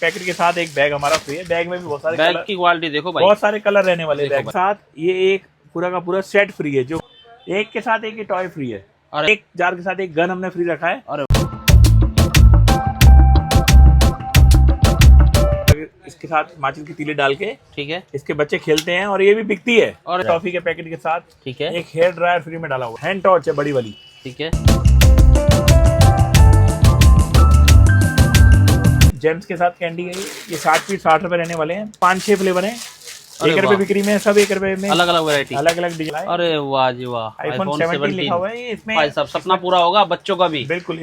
Packet के साथ एक बैग हमारा फ्री है। बैग में भी बहुत सारे बैग कलर, की क्वालिटी देखो भाई, बहुत सारे कलर रहने वाले बैग भाई। साथ। ये एक पूरा का पूरा सेट फ्री है, जो एक के साथ एक टॉय फ्री है। अरे एक जार के साथ एक गन हमने फ्री रखा है। अरे इसके साथ माचिस की तीली डाल के ठीक है, इसके बच्चे खेलते हैं और ये भी बिकती है। और टॉफी के पैकेट के साथ ठीक है, एक हेयर ड्रायर फ्री में डाला हुआ, हैंड टॉर्च है बड़ी वाली। ठीक है। जेम्स के साथ कैंडी है ये 60 रुपए रहने वाले हैं। 5-6 फ्लेवर हैं, अरे 1 रुपए वाह। बिक्री में, सब 1 रुपए में, अलग अलग वैरायटी, अलग अलग डिजाइन। अरे वाह जी वाह। आईफोन 17 लिखा हुआ है ये इसमें। भाई सब सपना पूरा होगा बच्चों का भी। बिल्कुल।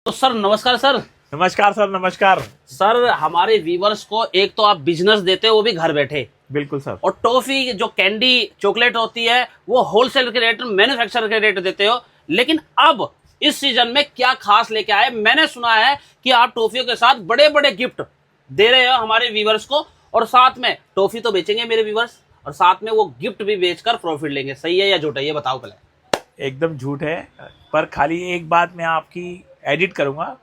तो सर नमस्कार सर। नमस्कार सर, नमस्कार सर हमारे व्यूवर्स को एक तो आप बिजनेस देते हो वो भी घर बैठे, बिल्कुल सर, और टॉफी जो कैंडी चॉकलेट होती है वो होलसेल के रेट, मैन्युफैक्चर के रेट देते हो। लेकिन अब इस सीजन में क्या खास लेके आए? मैंने सुना है कि आप टॉफियों के साथ बड़े बड़े गिफ्ट दे रहे हो हमारे व्यूवर्स को, और साथ में टॉफी तो बेचेंगे मेरे व्यूवर्स, और साथ में वो गिफ्ट भी बेचकर प्रॉफिट लेंगे। सही है या झूठ है, ये बताओ पहले। एकदम झूठ है, पर खाली एक बात मैं आपकी एडिट करूंगा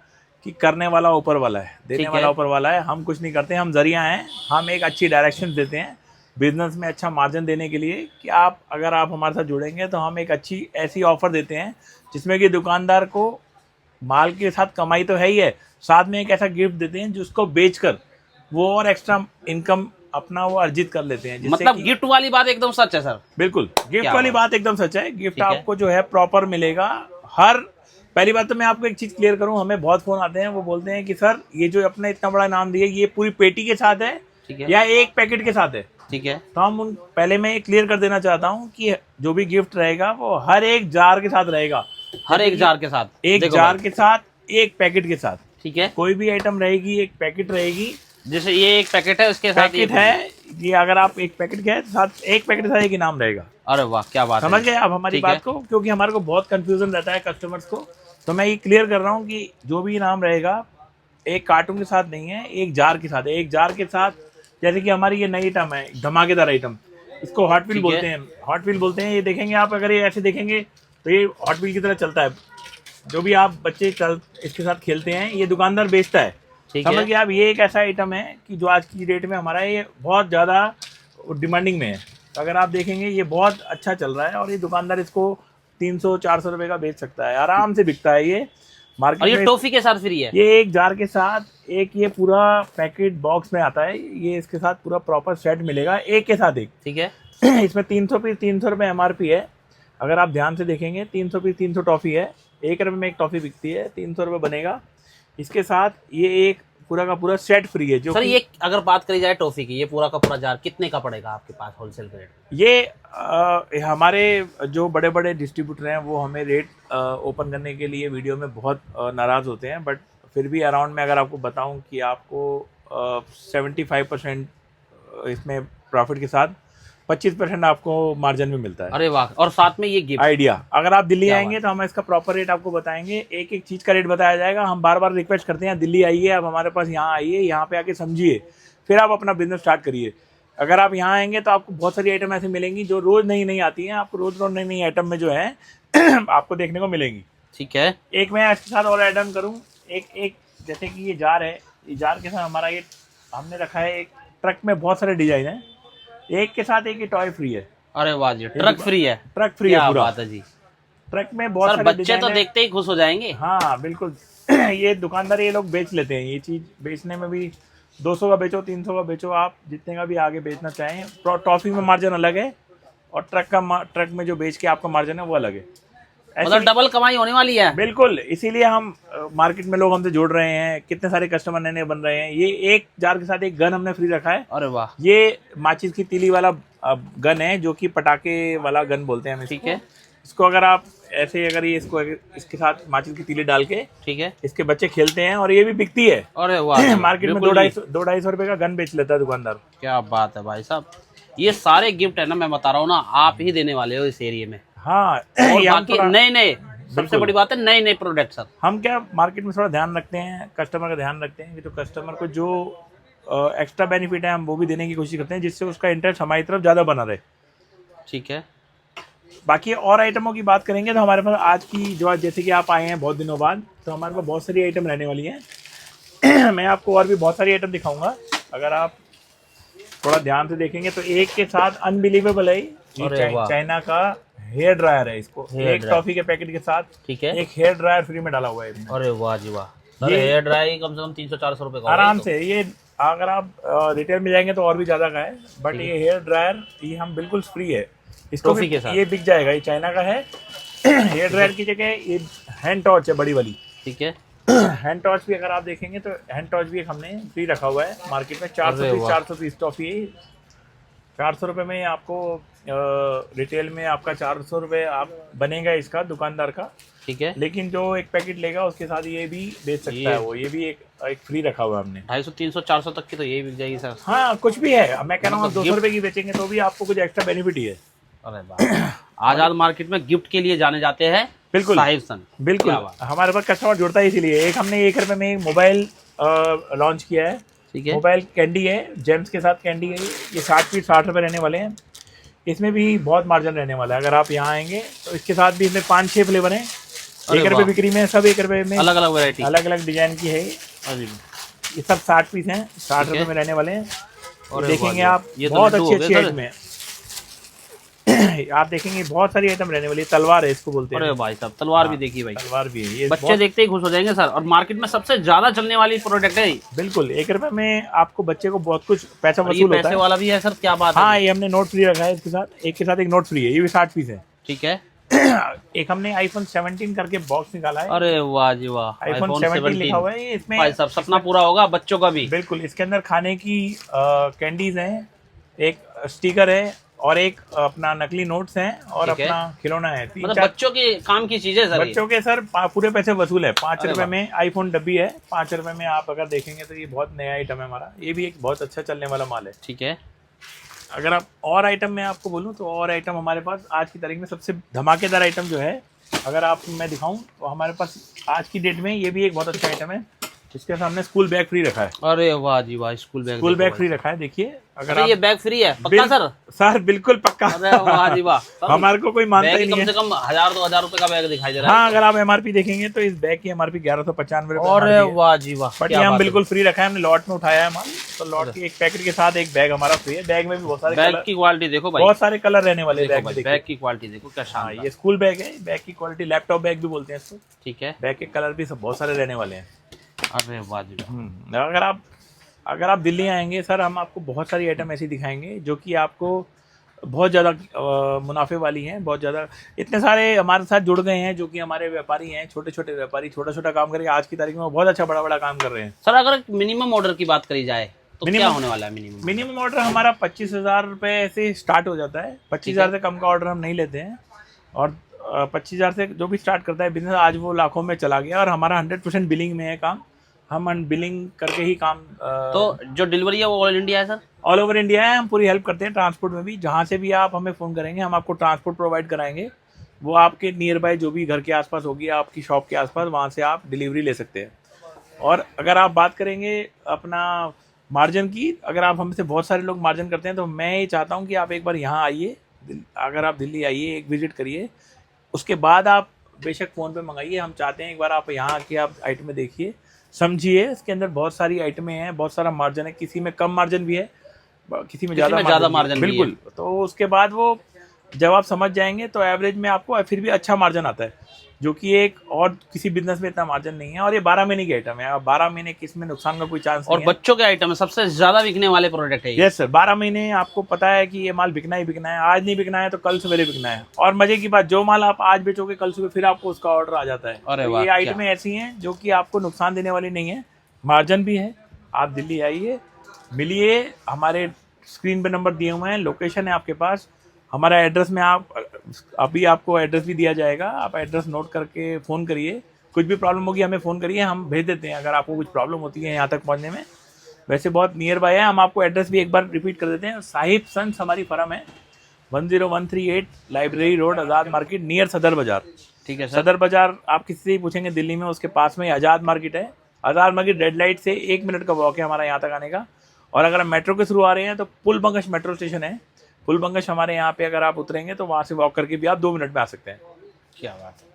कि करने वाला ऊपर वाला है, देने वाला ऊपर वाला है। हम कुछ नहीं करते, हम जरिया हैं। हम एक अच्छी डायरेक्शन देते हैं बिजनेस में, अच्छा मार्जिन देने के लिए कि आप अगर आप हमारे साथ जुड़ेंगे तो हम एक अच्छी ऐसी ऑफर देते हैं जिसमें कि दुकानदार को माल के साथ कमाई तो है ही है, साथ में एक ऐसा गिफ्ट देते हैं जिसको बेचकर वो और एक्स्ट्रा इनकम अपना वो अर्जित कर लेते हैं। मतलब गिफ्ट वाली बात एकदम सच है सर। बिल्कुल, गिफ्ट वाली बात एकदम सच है। गिफ्ट है। आपको जो है प्रॉपर मिलेगा। हर पहली बात तो मैं आपको एक चीज क्लियर करूं, हमें बहुत फोन आते हैं, वो बोलते हैं कि सर ये जो अपने इतना बड़ा नाम दिया ये पूरी पेटी के साथ है, ठीक है, या एक पैकेट के साथ है। ठीक है। तो हम उन पहले मैं ये क्लियर कर देना चाहता हूं कि जो भी गिफ्ट रहेगा वो हर एक जार के साथ रहेगा। हर एक जार के साथ, एक जार के साथ एक पैकेट के साथ, ठीक है। कोई भी आइटम रहेगी एक पैकेट रहेगी। जैसे ये एक पैकेट है, उसके साथ पैकेट है ये, अगर आप एक पैकेट के साथ एक पैकेट के साथ एक इनाम रहेगा। अरे वाह क्या बात है। समझ गए आप हमारी बात को? क्योंकि हमारे को बहुत कंफ्यूजन रहता है कस्टमर्स को, तो मैं ये क्लियर कर रहा हूँ कि जो भी इनाम रहेगा एक कार्टून के साथ नहीं है, एक जार के साथ है। एक जार के साथ जैसे कि हमारी ये नई आइटम है, धमाकेदार आइटम, इसको हॉट व्हील बोलते हैं। हॉट व्हील बोलते हैं, ये देखेंगे आप, अगर ये ऐसे देखेंगे तो ये हॉट व्हील की तरह चलता है। जो भी आप बच्चे इसके साथ खेलते हैं ये दुकानदार बेचता है। समझ गए आप? ये एक ऐसा आइटम है कि जो आज की डेट में हमारा ये बहुत ज़्यादा डिमांडिंग में है। अगर आप देखेंगे ये बहुत अच्छा चल रहा है और ये दुकानदार इसको 300-400 रुपए का बेच सकता है, आराम से बिकता है ये मार्केट में। ये टॉफी के साथ फ्री है? ये एक जार के साथ एक ये पूरा पैकेट बॉक्स में आता है, ये इसके साथ पूरा प्रॉपर सेट मिलेगा एक के साथ एक, ठीक है। इसमें 300 पीस 300 रुपये MRP है। अगर आप ध्यान से देखेंगे 300 पीस 300 टॉफ़ी है, 1 रुपये में एक टॉफ़ी बिकती है, 300 रुपये बनेगा। इसके साथ ये एक पूरा का पूरा सेट फ्री है। जो सर ये अगर बात करी जाए टॉफी की, ये पूरा का पूरा जार कितने का पड़ेगा आपके पास होलसेल रेट? ये हमारे जो बड़े बड़े डिस्ट्रीब्यूटर हैं वो हमें रेट ओपन करने के लिए वीडियो में बहुत नाराज़ होते हैं, बट फिर भी अराउंड में अगर आपको बताऊं कि आपको 75% इसमें प्रॉफिट के साथ 25% आपको मार्जिन में मिलता है। अरे वाह, और साथ में ये गिफ्ट आइडिया। अगर आप दिल्ली आएंगे तो हम इसका प्रॉपर रेट आपको बताएंगे, एक एक चीज़ का रेट बताया जाएगा। हम बार बार रिक्वेस्ट करते हैं दिल्ली आइए, आप हमारे पास यहाँ आइए, यहाँ पे आके समझिए, फिर आप अपना बिजनेस स्टार्ट करिए। अगर आप यहाँ आएंगे तो आपको बहुत सारी आइटम ऐसी मिलेंगी जो रोज़ नई नई आती हैं, आपको रोज़ रोज़ नई नई आइटम में जो है आपको देखने को मिलेंगी। ठीक है। एक मैं इसके साथ और आइटम करूँ, एक जैसे कि ये जार है, ये जार के साथ हमारा ये हमने रखा है, एक ट्रक में बहुत सारे डिजाइन है, एक के साथ एक टॉय फ्री है। अरे वाह जी, ट्रक फ्री है? ट्रक फ्री है पूरा। बात है जी। ट्रक में बहुत सारे बच्चे तो देखते ही खुश हो जाएंगे। हाँ बिल्कुल। ये दुकानदार ये लोग बेच लेते हैं, ये चीज बेचने में भी 200 का बेचो, 300 का बेचो, आप जितने का भी आगे बेचना चाहें। टॉफी में मार्जिन अलग है और ट्रक में जो बेच के आपका मार्जिन है वो अलग है। मतलब डबल कमाई होने वाली है। बिल्कुल, इसीलिए हम मार्केट में लोग हमसे जुड़ रहे हैं, कितने सारे कस्टमर नए नए बन रहे हैं। ये एक जार के साथ एक गन हमने फ्री रखा है। अरे वाह। ये माचिस की तीली वाला गन है, जो कि पटाखे वाला गन बोलते हैं हम इसको। ठीक है। इसको अगर आप ऐसे अगर ये इसको इसके साथ माचिस की तीली डाल के, ठीक है, इसके बच्चे खेलते हैं और ये भी बिकती है। अरे वाह। मार्केट में 200-250 रुपए का गन बेच लेता है दुकानदार। क्या बात है भाई साहब। ये सारे गिफ्ट है ना, मैं बता रहा हूँ ना, आप ही देने वाले हो इस एरिया में। हाँ, बाकी नए नए, सबसे बड़ी बात है नए नए प्रोडक्ट सर। हम क्या मार्केट में थोड़ा ध्यान रखते हैं, कस्टमर का ध्यान रखते हैं कि तो कस्टमर को जो एक्स्ट्रा बेनिफिट है हम वो भी देने की कोशिश करते हैं, जिससे उसका इंटरेस्ट हमारी तरफ ज़्यादा बना रहे। ठीक है। बाकी और आइटमों की बात करेंगे तो हमारे पास आज की जो, जैसे कि आप आए हैं बहुत दिनों बाद, तो हमारे पास बहुत सारी आइटम रहने वाली हैं। मैं आपको और भी बहुत सारी आइटम दिखाऊंगा, अगर आप थोड़ा ध्यान से देखेंगे तो एक के साथ अनबिलीवेबल है अरे ये वाह। चाइना का हेयर ड्रायर है। इसको हेयर एक ड्रायर। टॉफी के पैकेट के साथ ठीक है। एक हेयर ड्रायर फ्री में डाला हुआ है इसमें। अरे वाह जी वाह सर, ये हेयर ड्राई कम से कम 300-400 रुपए का होगा आराम ये तो। से ये, अगर आप रिटेल में जाएंगे तो और भी ज़्यादा का है, बट ये हेयर ड्रायर ये हम बिल्कुल फ्री है इसको टॉफी भी, के साथ। ये बिक जाएगा, ये चाइना का है। हेयर ड्रायर की जगह ये हैंड टॉर्च है बड़ी वाली। ठीक है। हैंड टॉर्च भी अगर आप देखेंगे तो हैंड टॉर्च भी एक हमने फ्री रखा हुआ है मार्केट में। 400 अरे पीस, वाह। 400 पीस टॉफी है। 400 रुपये में आपको रिटेल में आपका 400 रुपये आप बनेगा इसका दुकानदार का। ठीक है। लेकिन जो एक पैकेट लेगा उसके साथ ये भी बेच सकता है वो, ये भी एक फ्री रखा हुआ है हमने। 250, 300, 400 तक की तो यही बिक जाएगी सर। हाँ कुछ भी है, मैं कह रहा हूँ मतलब 200 रुपये की बेचेंगे तो भी आपको कुछ एक्स्ट्रा बेनिफिट ही है। अरे वाह। आजाद मार्केट में गिफ्ट के लिए जाने जाते हैं बिल्कुल साहिब सन। बिल्कुल, क्या बात। हमारे पास कस्टमर जुड़ता है इसीलिए। एक हमने 1 रुपये में एक मोबाइल लॉन्च किया है। ठीक है। मोबाइल कैंडी है, जेम्स के साथ कैंडी है। ये 60 पीस 60 रुपये रहने वाले हैं। इसमें भी बहुत मार्जिन रहने वाला है। अगर आप यहाँ आएंगे तो इसके साथ भी इसमें 5-6 फ्लेवर हैं। 1 रुपये बिक्री में, सब 1 रुपये में, अलग अलग वैरायटी। अलग अलग डिजाइन की है। ये सब 60 पीस हैं, 60 रुपये में रहने वाले हैं। अरे देखेंगे वाह, आप ये तो बहुत लड्डू अच्छी हो गए अच्छी सर। आइटम है। आप देखेंगे बहुत सारी आइटम रहने वाली है। तलवार है इसको बोलते हैं। अरे भाई साहब, तलवार भी देखिए भाई, तलवार भी है ये, बच्चे देखते ही खुश हो जाएंगे सर। और मार्केट में सबसे ज्यादा चलने वाली प्रोडक्ट है ये। बिल्कुल 1 रुपये में आपको बच्चे को बहुत कुछ पैसा और ये वसूल होता पैसे है। वाला भी है सर, क्या बात है। हाँ, ये हमने नोट फ्री रखा है इसके साथ, एक के साथ एक नोट फ्री है। ये भी 60 पीस है। ठीक है। एक हमने iPhone 17 करके बॉक्स निकाला है। अरे वाह जी वाह, iPhone 17 लिखा हुआ है। ये इसमें भाई साहब सपना पूरा होगा बच्चों का भी। बिल्कुल, इसके अंदर खाने की कैंडीज हैं, एक स्टिकर है और एक अपना नकली नोट्स हैं और ठीक है। अपना खिलौना है। मतलब बच्चों के काम की चीजें सर ये। बच्चों के सर पूरे पैसे वसूल है। 5 अरे रुपए वाह। में iPhone डब्बी है। 5 रुपए में आप अगर देखेंगे तो ये बहुत नया आइटम है हमारा। ये भी एक बहुत अच्छा चलने वाला माल है। ठीक है। अगर आप और आइटम में आपको बोलूँ तो और आइटम हमारे पास आज की तारीख में सबसे धमाकेदार आइटम जो है, अगर आप मैं दिखाऊं तो हमारे पास आज की डेट में ये भी एक बहुत अच्छा आइटम है। इसके सामने स्कूल बैग फ्री रखा है। अरे वाह जी वाह, स्कूल बैग फ्री रखा है। देखिए अगर अच्छा, आप ये बैग फ्री है पक्का सर? सर बिल्कुल पक्का। अरे वाह जी वाह सर, हमारे को कोई मानता ही बैग नहीं कम है। से कम 1000-2000 रुपए का बैग दिखाई दे रहा हाँ, अगर आप MRP देखेंगे तो इस बैग की MRP 1195 रुपये। है। अरे वाह जी वाह, बट ये हम बिल्कुल फ्री रखा है। हमने लॉट में उठाया है माल, तो लॉट के एक पैकेट के साथ एक बैग हमारा फ्री है। बैग में भी बहुत सारे बैग कलर, की क्वालिटी देखो भाई, बहुत सारे कलर रहने वाले बैग में। बैग की क्वालिटी देखो क्या हाँ, शानदार। ये स्कूल बैग है। बैग की क्वालिटी लैपटॉप बैग भी बोलते हैं इसको। ठीक है। बैग के कलर भी सब बहुत सारे रहने वाले हैं। अरे वाह जी वाह। अगर आप दिल्ली आएंगे सर, हम आपको बहुत सारी आइटम ऐसी दिखाएंगे जो कि आपको बहुत ज़्यादा मुनाफे वाली हैं। बहुत ज़्यादा इतने सारे हमारे साथ जुड़ गए हैं जो कि हमारे व्यापारी हैं, छोटे छोटे व्यापारी, छोटा छोटा काम करके आज की तारीख में बहुत अच्छा बड़ा बड़ा काम कर रहे हैं। सर अगर मिनिमम ऑर्डर की बात करी जाए तो क्या होने वाला है? मिनिमम ऑर्डर हमारा 25,000 रुपये से स्टार्ट हो जाता है। 25,000 से कम का ऑर्डर हम नहीं लेते हैं। और 25,000 से जो भी स्टार्ट करता है बिजनेस, आज वो लाखों में चला गया। और हमारा 100% बिलिंग में है काम। हम बिलिंग करके ही काम तो जो डिलीवरी है वो ऑल इंडिया है सर? ऑल ओवर इंडिया है। हम पूरी हेल्प करते हैं ट्रांसपोर्ट में भी। जहाँ से भी आप हमें फ़ोन करेंगे हम आपको ट्रांसपोर्ट प्रोवाइड कराएंगे। वो आपके नियर बाय जो भी घर के आसपास होगी, आपकी शॉप के आसपास, वहाँ से आप डिलीवरी ले सकते हैं। और अगर आप बात करेंगे अपना मार्जिन की, अगर आप हमसे बहुत सारे लोग मार्जिन करते हैं तो मैं ये चाहता हूँ कि आप एक बार यहाँ आइए। अगर आप दिल्ली आइए, एक विज़िट करिए, उसके बाद आप बेशक फ़ोन पे मंगाइए। हम चाहते हैं एक बार आप यहाँ आके आप आइटमें देखिए, समझिए। इसके अंदर बहुत सारी आइटमें हैं, बहुत सारा मार्जिन है। किसी में कम मार्जिन भी है, किसी में ज़्यादा मार्जिन भी है। बिल्कुल। तो उसके बाद वो जब आप समझ जाएंगे तो एवरेज में आपको फिर भी अच्छा मार्जिन आता है, जो कि एक और किसी बिजनेस में इतना मार्जिन नहीं है। और ये 12 महीने की आइटम है। 12 महीने किसमें नुकसान का कोई चांस नहीं है। और बच्चों के आइटम है, सबसे ज्यादा बिकने वाले प्रोडक्ट है ये। यस सर, 12 महीने आपको पता है कि ये माल बिकना ही बिकना है। आज नहीं बिकना है तो कल सवेरे बिकना है। और मजे की बात, जो माल आप आज बेचोगे कल सुबह फिर आपको उसका ऑर्डर आ जाता है। अरे तो वाह, ये आइटमें ऐसी हैं जो कि आपको नुकसान देने वाली नहीं है, मार्जिन भी है। आप दिल्ली आइए, मिलिए। हमारे स्क्रीन पे नंबर दिए हुए हैं, लोकेशन है आपके पास। हमारा एड्रेस में आप अभी आपको एड्रेस भी दिया जाएगा। आप एड्रेस नोट करके फ़ोन करिए। कुछ भी प्रॉब्लम होगी हमें फ़ोन करिए, हम भेज देते हैं अगर आपको कुछ प्रॉब्लम होती है यहाँ तक पहुँचने में। वैसे बहुत नियर बाय है। हम आपको एड्रेस भी एक बार रिपीट कर देते हैं। साहिब सन्स हमारी फर्म है, 10138 लाइब्रेरी रोड, आज़ाद मार्केट, नियर सदर बाज़ार। ठीक है सर। सदर बाज़ार आप किसी से ही पूछेंगे दिल्ली में, उसके पास में आज़ाद मार्केट है। आज़ाद मार्केट रेड लाइट से 1 मिनट का वॉक है हमारा यहाँ तक आने का। और अगर हम मेट्रो के थ्रू आ रहे हैं तो पुल बंगश मेट्रो स्टेशन है, फुल बंगश हमारे यहाँ पे अगर आप उतरेंगे तो वहां से वॉक करके भी आप 2 मिनट में आ सकते हैं। क्या बात है।